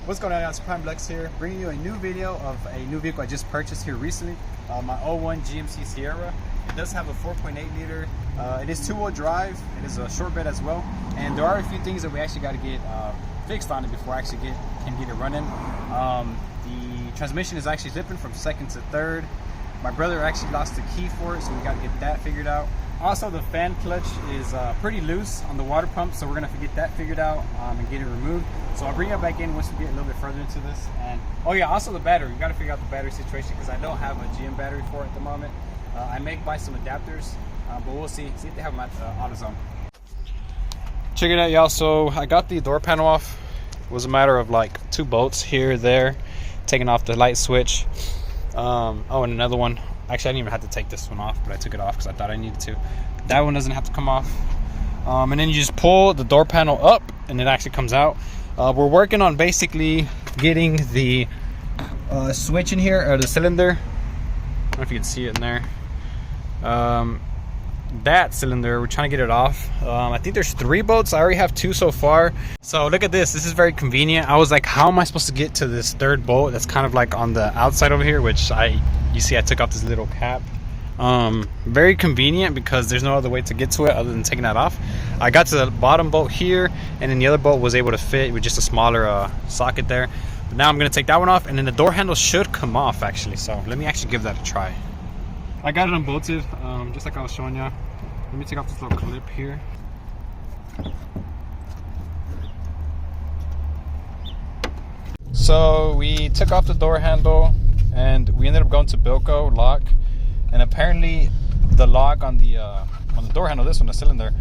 What's going on, guys? Prime Lex here, bringing you a new video of a new vehicle I just purchased here recently. My 01 GMC Sierra. It does have a 4.8 liter. It is two-wheel drive. It is a short bed as well. And there are a few things that we actually got to get fixed on it before I actually can get it running. The transmission is actually flipping from second to third. My brother actually lost the key for it, so we got to get that figured out. Also, the fan clutch is pretty loose on the water pump, so we're gonna have to get that figured out and get it removed. So I'll bring it back in once we get a little bit further into this. And oh yeah, also the battery. You got to figure out the battery situation because I don't have a GM battery for it at the moment. I may buy some adapters, but we'll see if they have them at AutoZone. Check it out, y'all. So I got the door panel off. It was a matter of like 2 bolts here, there, taking off the light switch. Oh, and another one. Actually, I didn't even have to take this one off, but I took it off because I thought I needed to. That one doesn't have to come off. And then you just pull the door panel up and it actually comes out. We're working on basically getting the switch in here, or the cylinder. I don't know if you can see it in there. That cylinder, we're trying to get it off. I think there's 3 bolts. I already have 2 so far. So look at this. This is very convenient. I was like, how am I supposed to get to this 3rd bolt that's kind of like on the outside over here, which you see I took off this little cap. Very convenient because there's no other way to get to it other than taking that off. I got to the bottom bolt here, and then the other bolt was able to fit with just a smaller socket there. But now I'm going to take that one off, and then the door handle should come off actually. So let me actually give that a try. I got it unbolted, just like I was showing you. Let me take off this little clip here. So we took off the door handle and we ended up going to Bilco lock, and apparently the lock on the door handle, this one, the cylinder,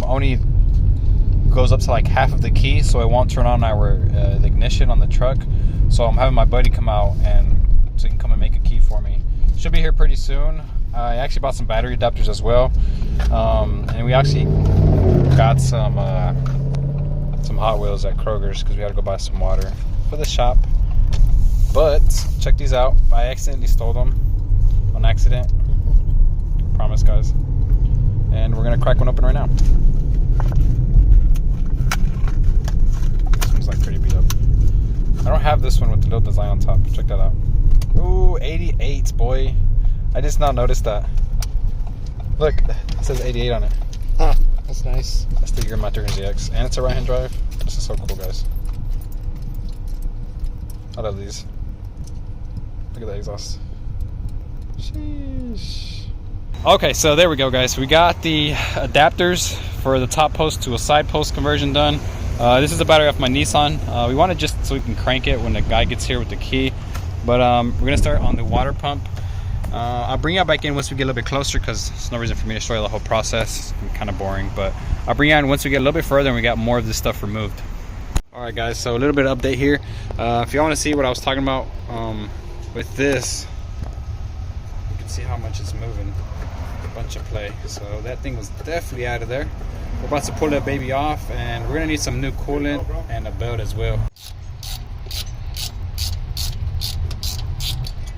only goes up to like half of the key, so it won't turn on the ignition on the truck. So I'm having my buddy come out and so he can come and make a key for me. Should be here pretty soon. I actually bought some battery adapters as well, and we actually got some Hot Wheels at Kroger's because we had to go buy some water for the shop. But check these out. I accidentally stole them on accident. Promise, guys. And we're gonna crack one open right now. This one's like pretty beat up. I don't have this one with the little design on top. Check that out. Ooh, 88, boy. I just now noticed that. Look, it says 88 on it. Huh, that's nice. That's the Euromount ZX, and it's a right-hand drive. This is so cool, guys. I love these. Look at that exhaust. Sheesh. Okay, so there we go, guys. We got the adapters for the top post to a side post conversion done. This is the battery off my Nissan. We want it just so we can crank it when the guy gets here with the key. But we're gonna start on the water pump. I'll bring you back in once we get a little bit closer because there's no reason for me to show you the whole process. It's kind of boring, but I'll bring you in once we get a little bit further and we got more of this stuff removed. Alright guys, so a little bit of update here. If you want to see what I was talking about with this, you can see how much it's moving. A bunch of play. So that thing was definitely out of there. We're about to pull that baby off, and we're going to need some new coolant and a belt as well.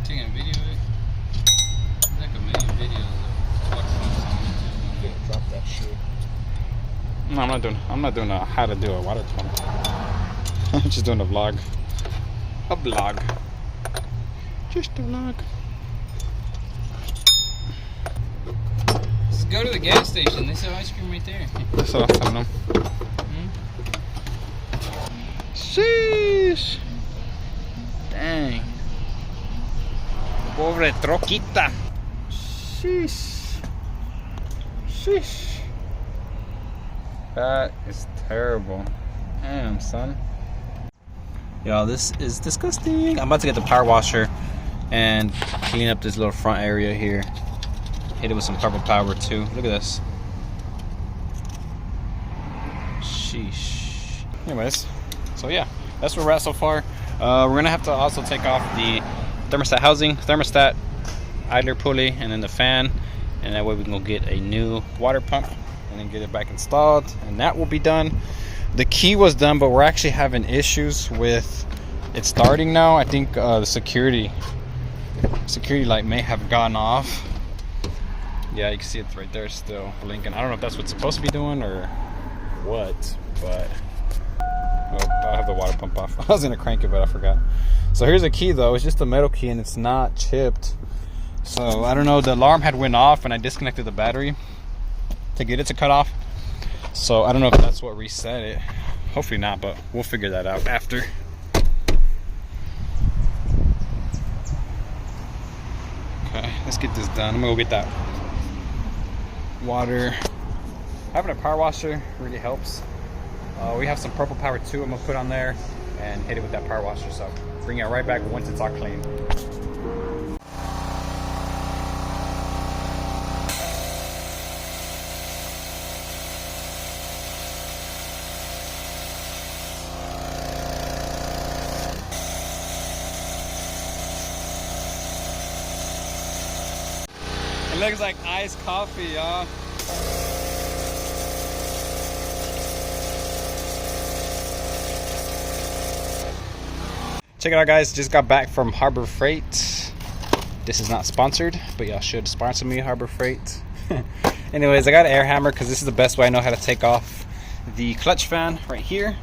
Taking a video of it? Like a million videos of Yeah, drop that shit. No, I'm not doing a how to do a water pump. I'm just doing a vlog. A vlog. Just a vlog. Just go to the gas station. They sell ice cream right there. That's what I'm telling them. Sheesh. Dang. Pobre troquita. Sheesh. Sheesh. That is terrible. Damn, son. Yo, this is disgusting. I'm about to get the power washer and clean up this little front area here. Hit it with some Carbo Power too. Look at this. Sheesh. Anyways, so yeah, that's where we're at so far. We're gonna have to also take off the thermostat housing, thermostat, idler pulley, and then the fan, and that way we can go get a new water pump and then get it back installed, and that will be done. The key was done, but we're actually having issues with it starting now. I think the security light may have gone off. Yeah, you can see it right there still blinking. I don't know if that's what's supposed to be doing or what, but Oh, I have the water pump off. I was gonna crank it, but I forgot. So here's a key though. It's just a metal key and it's not chipped. So I don't know, the alarm had went off and I disconnected the battery to get it to cut off. So I don't know if that's what reset it. Hopefully not, but we'll figure that out after. Okay, let's get this done. I'm gonna go get that water. Having a power washer really helps. We have some purple power too. I'm gonna put on there and hit it with that power washer. So bring it right back once it's all clean. It looks like iced coffee, y'all. Check it out, guys. Just got back from Harbor Freight. This is not sponsored, but y'all should sponsor me, Harbor Freight. Anyways, I got an air hammer because this is the best way I know how to take off the clutch fan right here.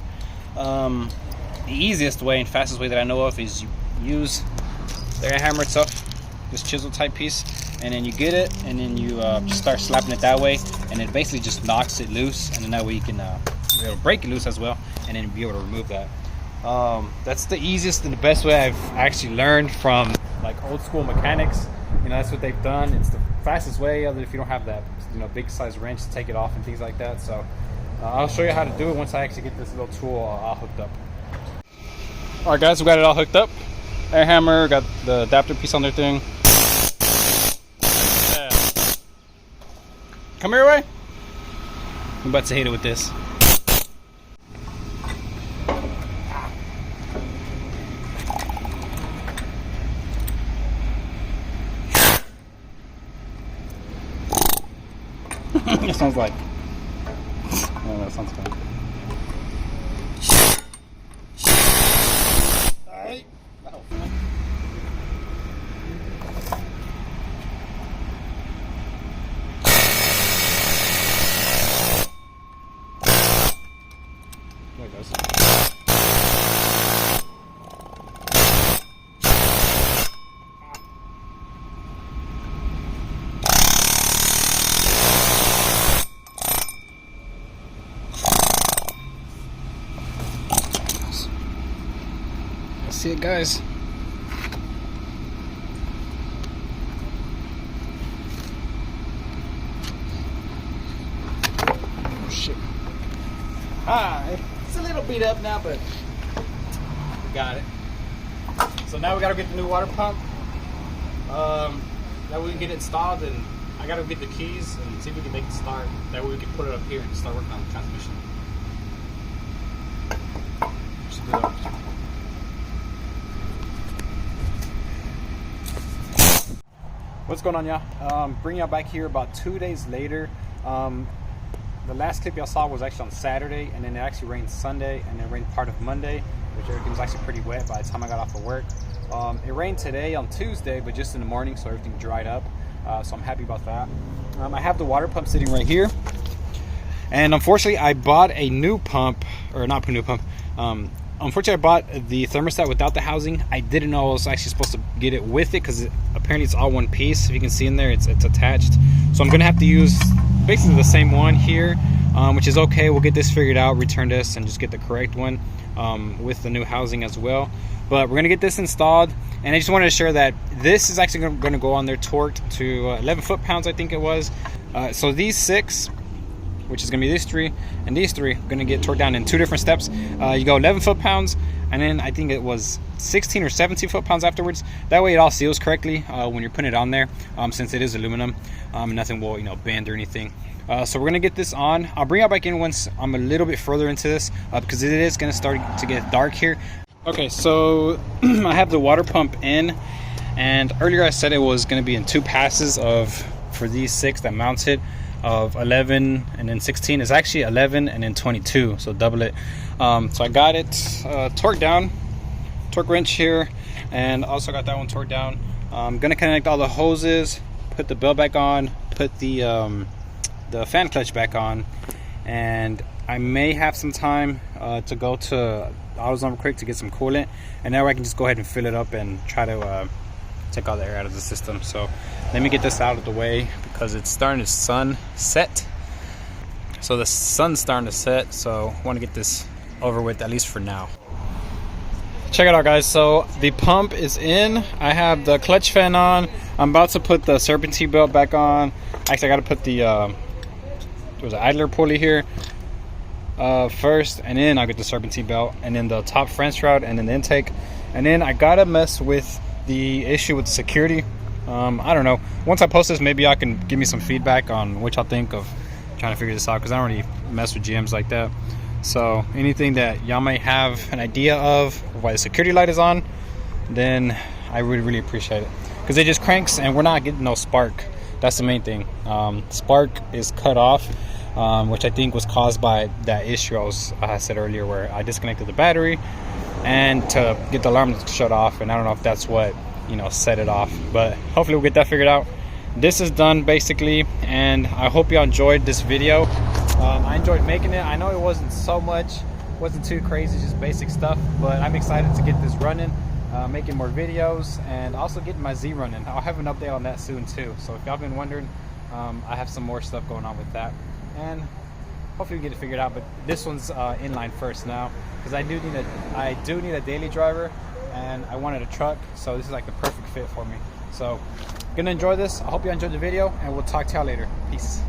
The easiest way and fastest way that I know of is you use the air hammer itself, this chisel type piece, and then you get it and then you just start slapping it that way, and it basically just knocks it loose, and then that way you can it'll break it loose as well, and then be able to remove that. That's the easiest and the best way I've actually learned from like old school mechanics. You know, that's what they've done. It's the fastest way, other if you don't have that, you know, big size wrench to take it off and things like that. So I'll show you how to do it once I actually get this little tool all hooked up. All right, guys, we got it all hooked up. Air hammer, got the adapter piece on their thing. Yeah. Come here, Ray. I'm about to hit it with this. It sounds like, oh, that sounds fun. Alright. There it goes. See it, guys. Oh shit. It's a little beat up now, but we got it. So now we gotta get the new water pump. That way we can get it installed, and I gotta get the keys and see if we can make it start. That way we can put it up here and start working on the transmission. Should do that. What's going on, y'all? Bring y'all back here about 2 days later. The last clip y'all saw was actually on Saturday, and then it actually rained Sunday, and it rained part of Monday, which everything was actually pretty wet by the time I got off of work. It rained today on Tuesday, but just in the morning, so everything dried up. So I'm happy about that. I have the water pump sitting right here, and unfortunately, I bought a new pump, or not a new pump. Unfortunately, I bought the thermostat without the housing. I didn't know I was actually supposed to get it with it because apparently it's all one piece. If you can see in there, it's attached. So I'm gonna have to use basically the same one here, which is okay. We'll get this figured out, return this, and just get the correct one with the new housing as well. But we're gonna get this installed, and I just wanted to share that this is actually gonna go on there torqued to 11 foot-pounds, I think it was. So these 6, which is gonna be these 3 and these 3, are gonna get torqued down in 2 different steps. You go 11 foot-pounds, and then I think it was 16 or 17 foot-pounds afterwards. That way it all seals correctly when you're putting it on there, since it is aluminum. Nothing will, you know, bend or anything. So we're gonna get this on. I'll bring it back in once I'm a little bit further into this, because it is gonna start to get dark here. Okay, so I have the water pump in, and earlier I said it was gonna be in 2 passes for these 6 that mounts it, of 11 and then 16. Is actually 11 and then 22, so double it. So I got it torqued down, torque wrench here, and also got that one torqued down. I'm gonna connect all the hoses, put the bell back on, put the fan clutch back on, and I may have some time to go to AutoZone quick to get some coolant, and now I can just go ahead and fill it up and try to take all the air out of the system. So let me get this out of the way because it's starting to sunset. So the sun's starting to set, so I want to get this over with, at least for now. Check it out, guys. So the pump is in. I have the clutch fan on. I'm about to put the serpentine belt back on. Actually, I got to put the there's an idler pulley here first, and then I'll get the serpentine belt, and then the top French shroud, and then the intake, and then I gotta mess with the issue with the security. I don't know. Once I post this, maybe I can give me some feedback on what y'all think of trying to figure this out, because I don't really mess with GMs like that. So anything that y'all might have an idea of why the security light is on, then I would really appreciate it, because it just cranks and we're not getting no spark. That's the main thing. Spark is cut off, which I think was caused by that issue I said earlier, where I disconnected the battery and to get the alarm to shut off, and I don't know if that's what, you know, set it off, but hopefully we'll get that figured out. This is done basically, and I hope y'all enjoyed this video. I enjoyed making it. I know it wasn't too crazy, just basic stuff, but I'm excited to get this running, making more videos, and also getting my Z running. I'll have an update on that soon too. So if y'all been wondering, I have some more stuff going on with that, and hopefully we get it figured out. But this one's inline first now, because I do need a daily driver, and I wanted a truck, so this is like the perfect fit for me. So gonna enjoy this. I hope you enjoyed the video, and we'll talk to y'all later. Peace.